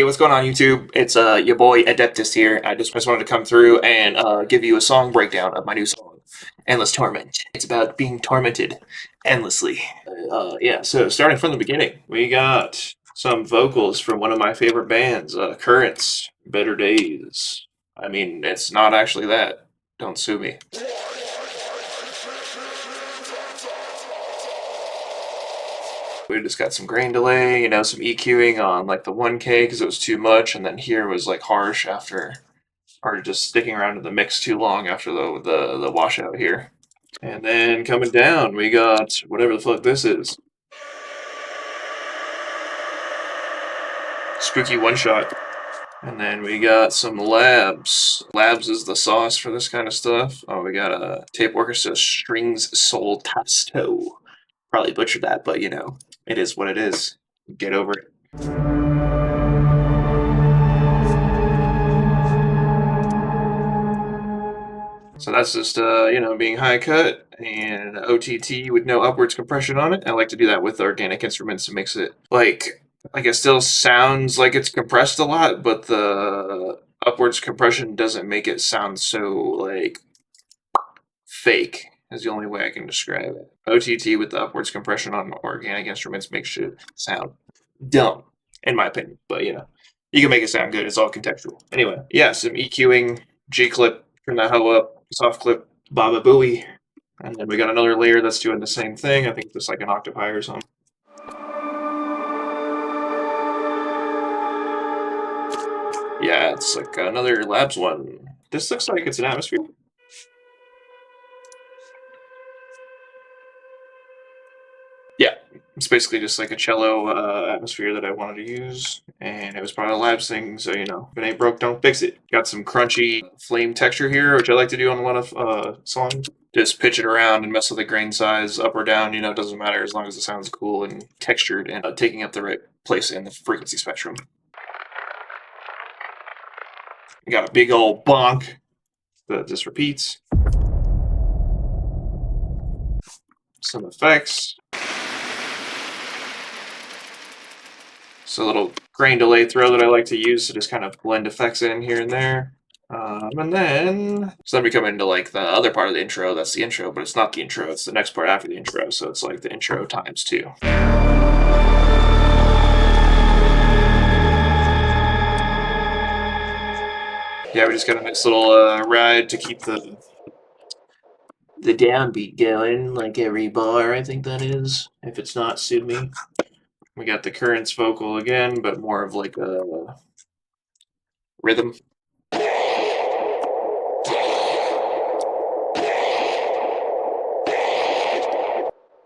what's going on YouTube? It's your boy Adeptist here. I just wanted to come through and give you a song breakdown of my new song, Endless Torment. It's about being tormented endlessly. Yeah, so starting from the beginning, we got some vocals from one of my favorite bands, Currents, Better Days. I mean, it's not actually that. Don't sue me. We just got some grain delay, some EQing on like the 1K because it was too much, and then here was like harsh after, or just sticking around in the mix too long after the washout here. And then coming down, we got whatever the fuck this is. Spooky one shot. And then we got some labs. Labs is the sauce for this kind of stuff. Oh, we got a tape orchestra strings soul tasto. Probably butchered that, but it is what it is. Get over it. So that's just, being high cut and OTT with no upwards compression on it. I like to do that with organic instruments to mix it like it still sounds like it's compressed a lot, but the upwards compression doesn't make it sound so like fake. Is the only way I can describe it. OTT with the upwards compression on organic instruments makes shit sound dumb, in my opinion. But you can make it sound good. It's all contextual. Anyway, yeah, some EQing, G clip, turn that hoe up, soft clip, Baba Booey, and then we got another layer that's doing the same thing. I think just like an octave high or something. Yeah, it's like another Labs one. This looks like it's an atmosphere. Yeah, it's basically just like a cello atmosphere that I wanted to use, and it was part of the Labs thing, so if it ain't broke, don't fix it. Got some crunchy flame texture here, which I like to do on a lot of songs. Just pitch it around and mess with the grain size up or down, it doesn't matter as long as it sounds cool and textured and taking up the right place in the frequency spectrum. We got a big old bonk that just repeats. Some effects. So a little grain delay throw that I like to use to just kind of blend effects in here and there. And then we come into like the other part of the intro. That's the intro, but it's not the intro. It's the next part after the intro. So it's like the intro times 2. Yeah, we just got a nice little ride to keep the downbeat going, like every bar, I think that is. If it's not, sue me. We got the Currents vocal again, but more of like a rhythm.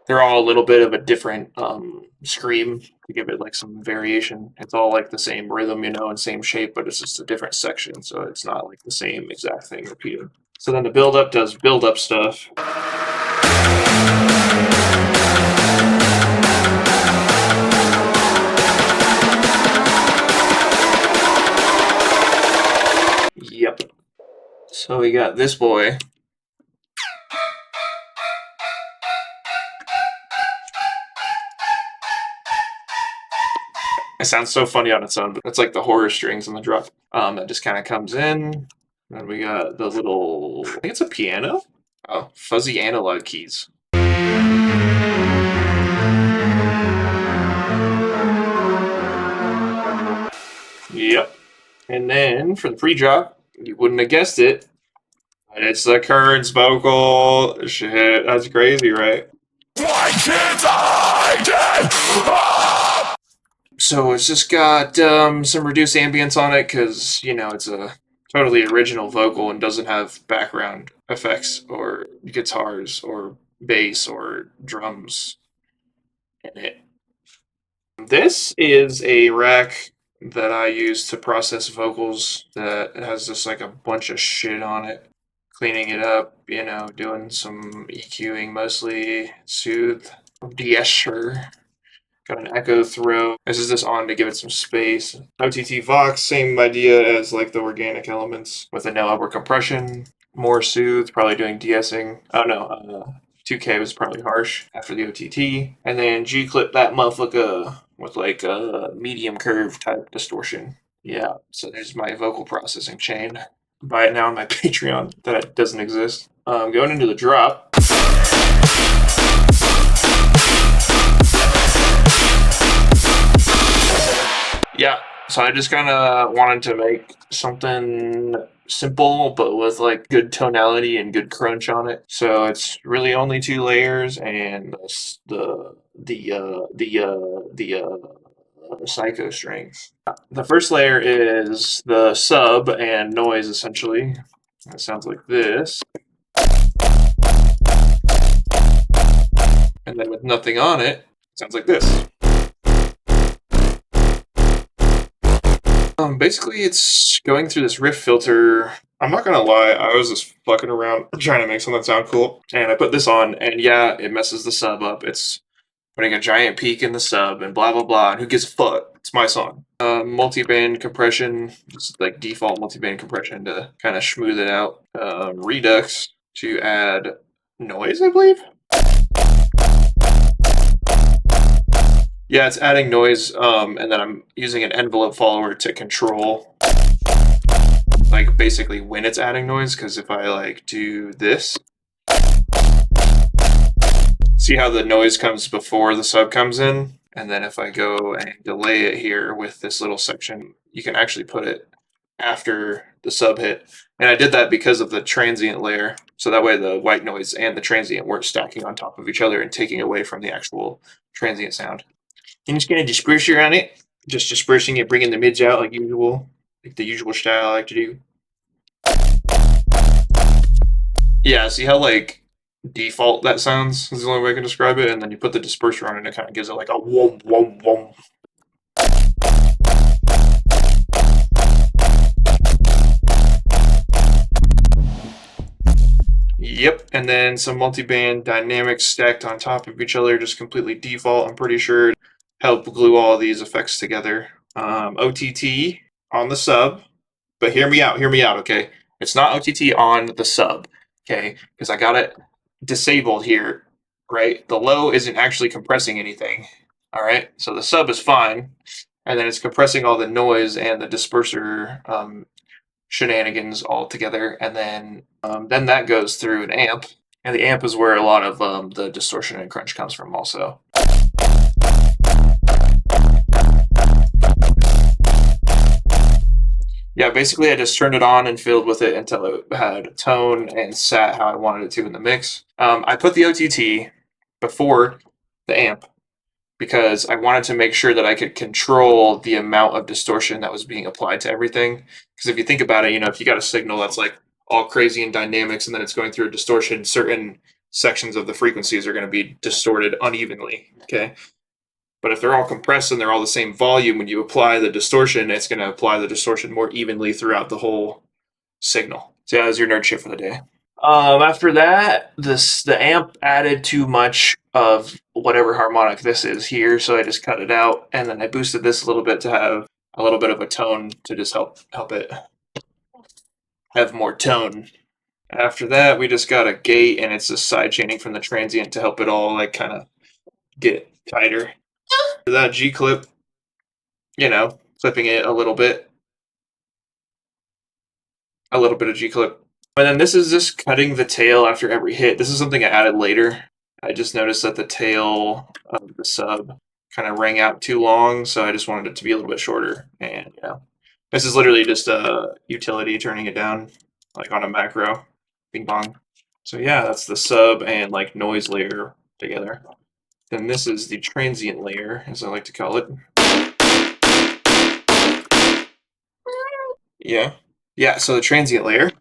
They're all a little bit of a different scream to give it like some variation. It's all like the same rhythm, and same shape, but it's just a different section, so it's not like the same exact thing repeated. So then the build-up does build-up stuff. Yep. So we got this boy. It sounds so funny on its own, but it's like the horror strings on the drop. That just kind of comes in. Then we got the little, I think it's a piano? Oh, fuzzy analog keys. Yep. And then for the pre-drop, you wouldn't have guessed it, but it's the Currents vocal. Shit, that's crazy, right? Why can't I? So it's just got some reduced ambience on it because, it's a totally original vocal and doesn't have background effects or guitars or bass or drums in it. This is a rack that I use to process vocals that has just like a bunch of shit on it. Cleaning it up, doing some EQing mostly, soothe, de-escher. Got an echo throw. This is just on to give it some space. OTT Vox, same idea as like the organic elements with a no upward compression. More soothe, probably doing de-essing. Oh no, 2K was probably harsh after the OTT. And then G clip that motherfucker with like a medium curve type distortion. Yeah, so there's my vocal processing chain. Buy it now on my Patreon that doesn't exist. Going into the drop. Yeah, so I just kind of wanted to make something simple, but with like good tonality and good crunch on it. So it's really only 2 layers, and the psycho strings. The first layer is the sub and noise essentially. It sounds like this, and then with nothing on it, it sounds like this. Basically, it's going through this riff filter. I'm not gonna lie, I was just fucking around trying to make something sound cool, and I put this on, and yeah, it messes the sub up. It's putting a giant peak in the sub, and blah blah blah. And who gives a fuck? It's my song. Multi-band compression, it's like default multi-band compression to kind of smooth it out. Redux to add noise, I believe. Yeah, it's adding noise, and then I'm using an envelope follower to control, like, basically when it's adding noise, because if I, like, do this, see how the noise comes before the sub comes in? And then if I go and delay it here with this little section, you can actually put it after the sub hit. And I did that because of the transient layer, so that way the white noise and the transient weren't stacking on top of each other and taking away from the actual transient sound. I'm just gonna disperser on it. Just dispersing it, bringing the mids out like usual, like the usual style I like to do. Yeah, see how like default that sounds is the only way I can describe it, and then you put the disperser on it and it kind of gives it like a whoom whoom whoom. Yep, and then some multi-band dynamics stacked on top of each other, just completely default. I'm pretty sure help glue all these effects together. OTT on the sub, but hear me out, okay? It's not OTT on the sub, okay? Because I got it disabled here, right? The low isn't actually compressing anything, all right? So the sub is fine, and then it's compressing all the noise and the disperser shenanigans all together, and then that goes through an amp, and the amp is where a lot of the distortion and crunch comes from also. Yeah, basically I just turned it on and filled with it until it had tone and sat how I wanted it to in the mix. I put the OTT before the amp because I wanted to make sure that I could control the amount of distortion that was being applied to everything. Because if you think about it, if you got a signal that's like all crazy in dynamics and then it's going through a distortion, certain sections of the frequencies are going to be distorted unevenly, okay? But if they're all compressed and they're all the same volume, when you apply the distortion, it's going to apply the distortion more evenly throughout the whole signal. So yeah, that's your nerd shit for the day. After that, the amp added too much of whatever harmonic this is here, so I just cut it out, and then I boosted this a little bit to have a little bit of a tone to just help it have more tone. After that, we just got a gate, and it's just side chaining from the transient to help it all like kind of get tighter. That G clip, clipping it a little bit of G clip. And then this is just cutting the tail after every hit. This is something I added later. I just noticed that the tail of the sub kind of rang out too long, so I just wanted it to be a little bit shorter. And this is literally just a utility turning it down, like on a macro, bing bong. So yeah, that's the sub and like noise layer together. Then this is the transient layer, as I like to call it. Yeah, so the transient layer.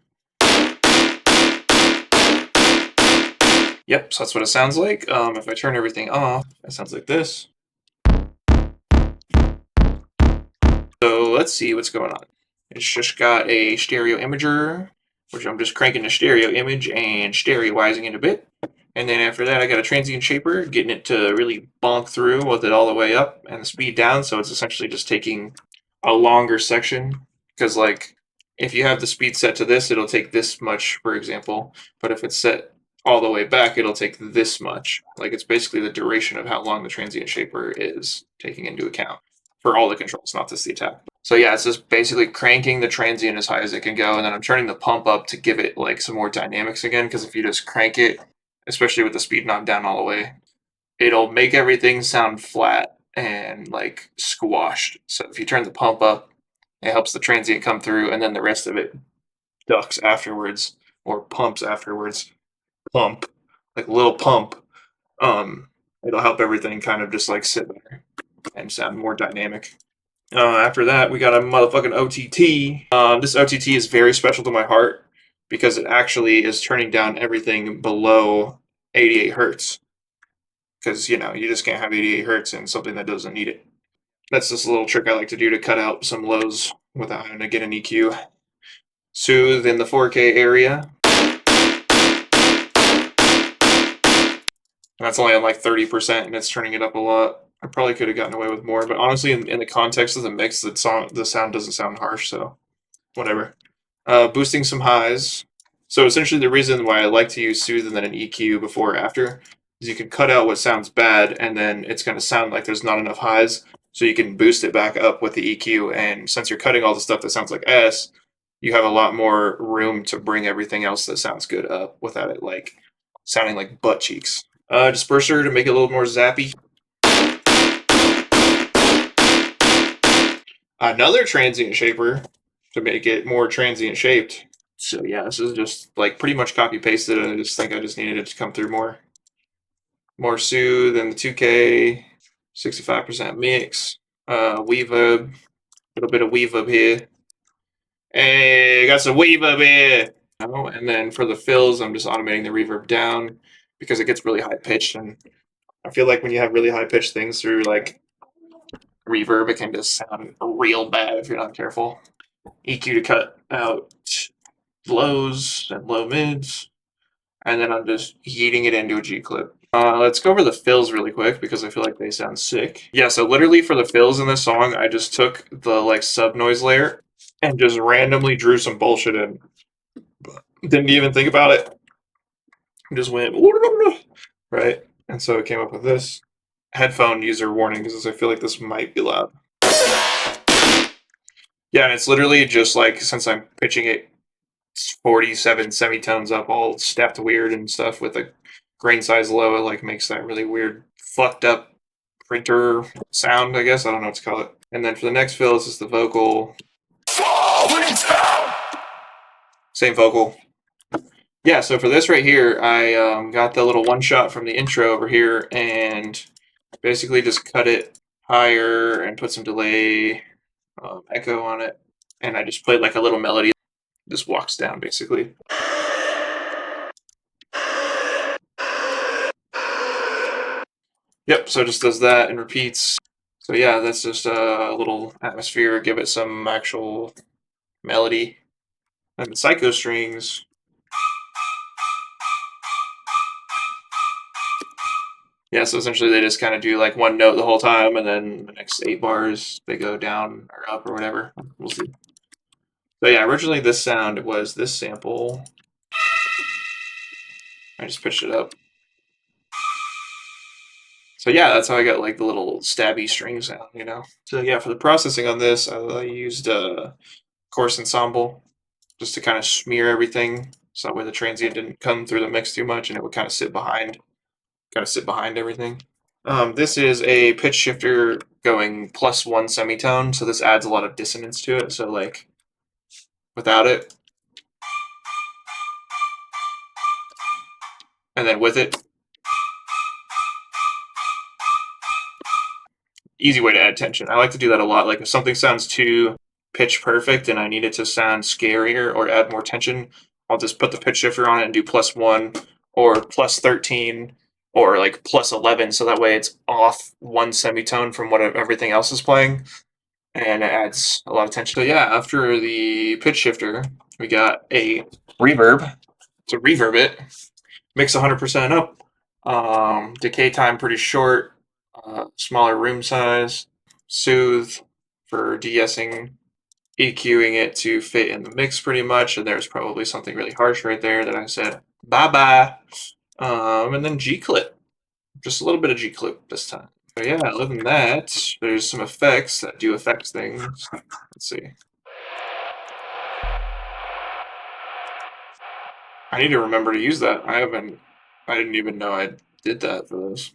Yep, so that's what it sounds like. If I turn everything off, it sounds like this. So let's see what's going on. It's just got a stereo imager, which I'm just cranking the stereo image and stereoizing it a bit. And then after that, I got a transient shaper, getting it to really bonk through with it all the way up and the speed down. So it's essentially just taking a longer section. Because, like, if you have the speed set to this, it'll take this much, for example. But if it's set all the way back, it'll take this much. Like, it's basically the duration of how long the transient shaper is taking into account for all the controls, not just the attack. So yeah, it's just basically cranking the transient as high as it can go, and then I'm turning the pump up to give it like some more dynamics again. Because if you just crank it, especially with the speed knob down all the way, it'll make everything sound flat and like squashed. So if you turn the pump up, it helps the transient come through, and then the rest of it ducks afterwards or pumps afterwards. Pump, like a little pump. Um, it'll help everything kind of just like sit better and sound more dynamic. After that, we got a motherfucking OTT. This OTT is very special to my heart because it actually is turning down everything below 88 hertz. Because, you know, you just can't have 88 hertz in something that doesn't need it. That's just a little trick I like to do to cut out some lows without having to get an EQ. Soothe in the 4K area. And that's only on like 30%, and it's turning it up a lot. I probably could have gotten away with more, but honestly, in the context of the mix, the sound doesn't sound harsh, so whatever. Boosting some highs. So essentially, the reason why I like to use Soothe and then an EQ before or after is you can cut out what sounds bad, and then it's going to sound like there's not enough highs, so you can boost it back up with the EQ. And since you're cutting all the stuff that sounds like S, you have a lot more room to bring everything else that sounds good up without it like sounding like butt cheeks. Disperser to make it a little more zappy. Another transient shaper to make it more transient shaped. So yeah, this is just like pretty much copy pasted, and I just think I just needed it to come through more. More soothe than the 2K, 65% mix, reverb, a little bit of reverb here. Hey, got some reverb here. Oh, and then for the fills, I'm just automating the reverb down because it gets really high pitched, and I feel like when you have really high pitched things through like reverb, it can just sound real bad if you're not careful. EQ to cut out lows and low mids, and then I'm just yeeting it into a G clip. Let's go over the fills really quick because I feel like they sound sick. Yeah, so literally for the fills in this song, I just took the like sub noise layer and just randomly drew some bullshit in. Didn't even think about it. Just went right, and so it came up with this. Headphone user warning because I feel like this might be loud. Yeah, and it's literally just like since I'm pitching it 47 semitones up, all stepped weird and stuff with a grain size low, it like makes that really weird, fucked up printer sound, I guess. I don't know what to call it. And then for the next fill, this is the vocal. Same vocal. Yeah, so for this right here, I got the little one shot from the intro over here and basically just cut it higher and put some delay echo on it. And I just played like a little melody. Just walks down basically. Yep, so it just does that and repeats. So yeah, that's just a little atmosphere, give it some actual melody. And the psycho strings. Yeah, so essentially they just kind of do like one note the whole time, and then the next 8 bars they go down or up or whatever. We'll see. So yeah, originally this sound was this sample. I just pitched it up. So yeah, that's how I got like the little stabby string sound, you know? So yeah, for the processing on this, I used Course Ensemble just to kind of smear everything so that way the transient didn't come through the mix too much and it would kind of sit behind everything. This is a pitch shifter going +1 semitone, so this adds a lot of dissonance to it. So like without it, and then with it, easy way to add tension. I like to do that a lot. Like if something sounds too pitch perfect and I need it to sound scarier or add more tension, I'll just put the pitch shifter on it and do +1 or +13 or like +11, so that way it's off 1 semitone from what everything else is playing, and it adds a lot of tension. So yeah, after the pitch shifter, we got a reverb to reverb it. Mix 100% up. Decay time pretty short. Smaller room size. Soothe for de-essing. EQing it to fit in the mix pretty much, and there's probably something really harsh right there that I said bye-bye. And then G-clip. Just a little bit of G-clip this time. So yeah, other than that, there's some effects that do effects things. Let's see. I need to remember to use that. I didn't even know I did that for those.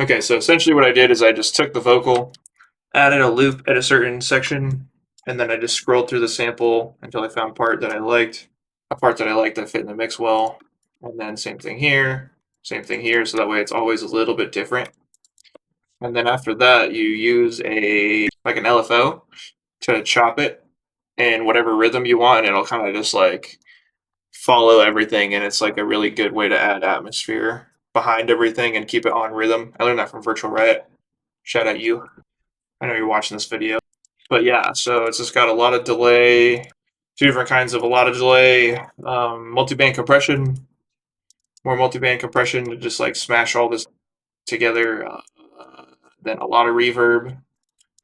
Okay, so essentially what I did is I just took the vocal, added a loop at a certain section, and then I just scrolled through the sample until I found a part that I liked that fit in the mix well. And then same thing here, so that way it's always a little bit different. And then after that, you use an LFO to chop it in whatever rhythm you want, and it'll kind of just like follow everything, and it's like a really good way to add atmosphere behind everything and keep it on rhythm. I learned that from Virtual Riot. Shout out you. I know you're watching this video. But yeah, so it's just got a lot of delay, two different kinds of a lot of delay, multiband compression, more multiband compression to just like smash all this together, then a lot of reverb,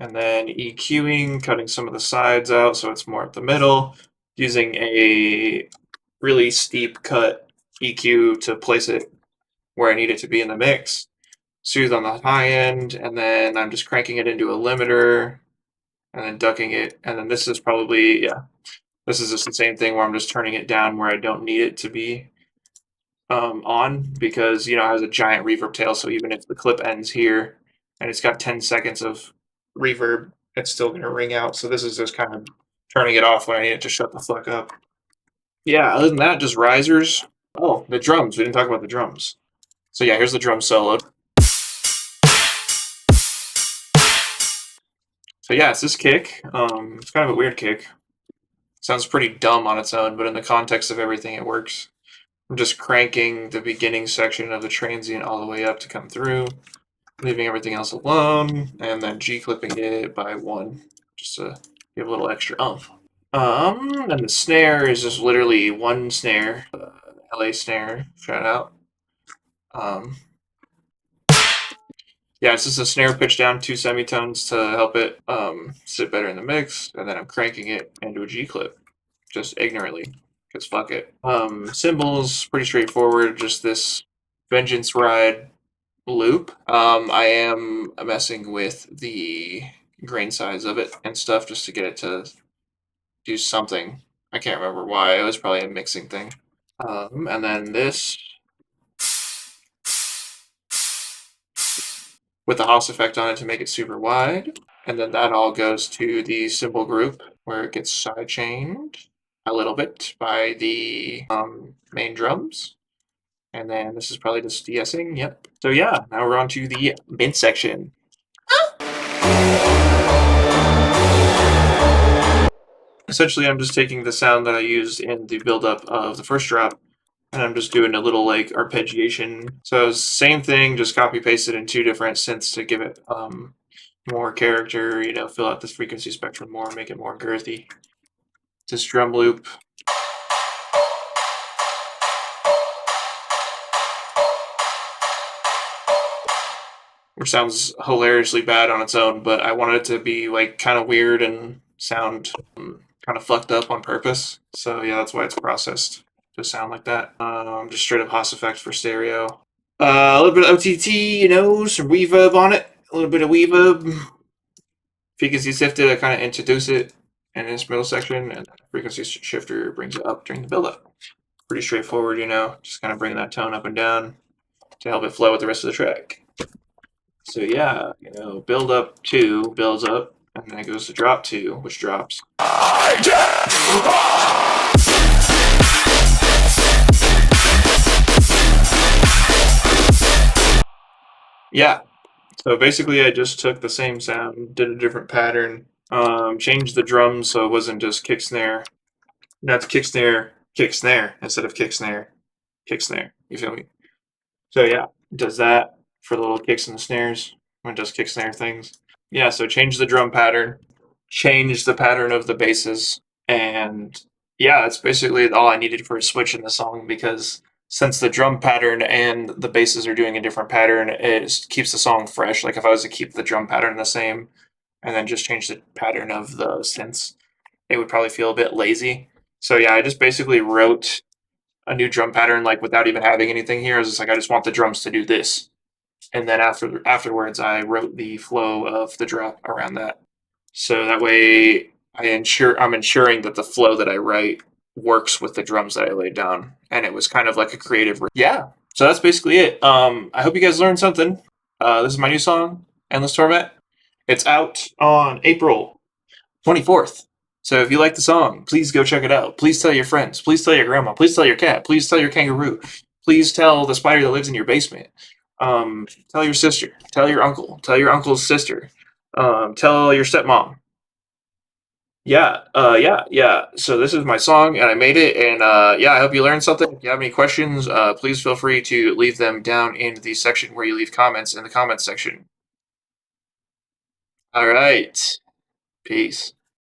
and then EQing, cutting some of the sides out so it's more at the middle, using a really steep cut EQ to place it where I need it to be in the mix, soothe on the high end, and then I'm just cranking it into a limiter and then ducking it. And then this is probably, yeah, this is just the same thing where I'm just turning it down where I don't need it to be on, because, you know, it has a giant reverb tail. So even if the clip ends here and it's got 10 seconds of reverb, it's still going to ring out. So this is just kind of turning it off when I need it to shut the fuck up. Yeah, other than that, just risers. Oh, the drums. We didn't talk about the drums. So yeah, here's the drum solo. So yeah, it's this kick. It's kind of a weird kick. Sounds pretty dumb on its own, but in the context of everything, it works. I'm just cranking the beginning section of the transient all the way up to come through, leaving everything else alone, and then G-clipping it by 1, just to give a little extra oomph. And the snare is just literally one snare, LA snare, shout out. Yeah, it's just a snare pitch down 2 semitones to help it sit better in the mix, and then I'm cranking it into a G clip, just ignorantly, because fuck it. Cymbals, pretty straightforward, just this Vengeance Ride loop. I am messing with the grain size of it and stuff just to get it to do something. I can't remember why, it was probably a mixing thing. And then this with the Haas effect on it to make it super wide. And then that all goes to the cymbal group where it gets sidechained a little bit by the main drums. And then this is probably just de-essing, yep. So yeah, now we're on to the mint section. Essentially, I'm just taking the sound that I used in the build-up of the first drop, and I'm just doing a little like arpeggiation. So same thing, just copy paste it in 2 different synths to give it more character, you know, fill out this frequency spectrum more, make it more girthy. This drum loop. Which sounds hilariously bad on its own, but I wanted it to be like kind of weird and sound kind of fucked up on purpose. So yeah, that's why it's processed to sound like that. Just straight up Haas effect for stereo. A little bit of OTT, you know, some reverb on it. A little bit of reverb. Frequency shifter to kind of introduce it in this middle section, and frequency shifter brings it up during the build-up. Pretty straightforward, you know, just kind of bringing that tone up and down to help it flow with the rest of the track. So yeah, you know, build up 2 builds up, and then it goes to drop 2, which drops. Yeah, so basically I just took the same sound, did a different pattern, changed the drums so it wasn't just kick snare. Now it's kick snare instead of kick snare. You feel me? So yeah, it does that for the little kicks and the snares when it does kick snare things. Yeah, so change the drum pattern, change the pattern of the basses, and yeah, that's basically all I needed for a switch in the song, because since the drum pattern and the basses are doing a different pattern, it keeps the song fresh. Like if I was to keep the drum pattern the same and then just change the pattern of the synths, it would probably feel a bit lazy. So yeah, I just basically wrote a new drum pattern like without even having anything here. I was just like, I just want the drums to do this. and then afterwards I wrote the flow of the drop around that. So that way I'm ensuring that the flow that I write works with the drums that I laid down, and it was kind of like a creative. Yeah, so that's basically it. I hope you guys learned something. This is my new song, "Endless Torment." It's out on April 24th. So if you like the song, please go check it out. Please tell your friends. Please tell your grandma. Please tell your cat. Please tell your kangaroo. Please tell the spider that lives in your basement. Tell your sister. Tell your uncle. Tell your uncle's sister. Tell your stepmom. Yeah. So this is my song, and I made it, and yeah, I hope you learned something. If you have any questions, please feel free to leave them down in the section where you leave comments in the comments section. All right. Peace.